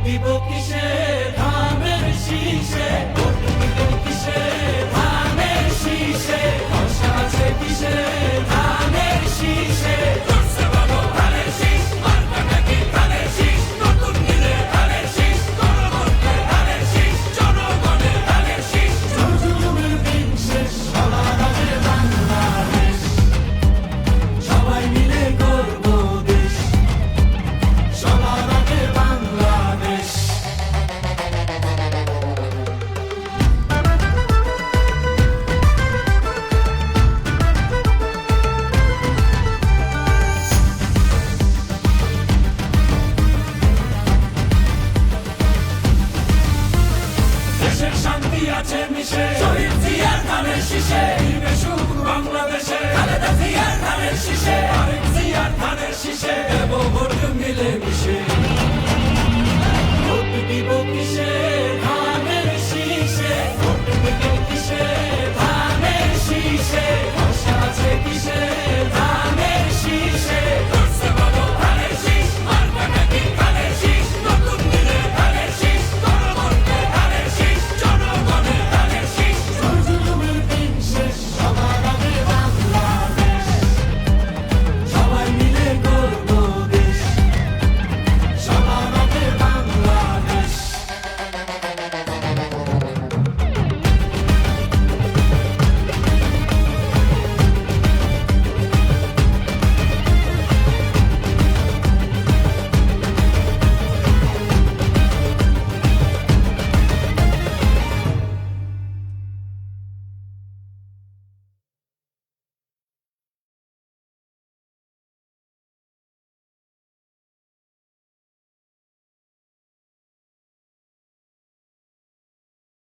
দিব কিসে ধানের শীষে, ভোট দিব কিসে ধানের শীষে, ভরসা আছে কিসে ধানের শীষে। জোরসে বলো ধানের শীষ, মার্কাটা কি ধানের শীষ, নতুন দিনে ধানের শীষ, গণভোটে ধানের শীষ, জনগণের ধানের শীষ। জুলুমের দিন শেষ, সবার আগে বাংলাদেশ, সবাই মিলে গর্ব দেশ, সবার আগে বাংলাদেশ। দেশের শান্তি আছে মিশে, শহীদ জিয়ার ধানের শীষে, দিবে সুখ বাংলাদেশে, খালেদা জিয়ার ধানের শীষে, আরেক জিয়ার ধানের শীষে, দেব ভোট মিলে মিশে।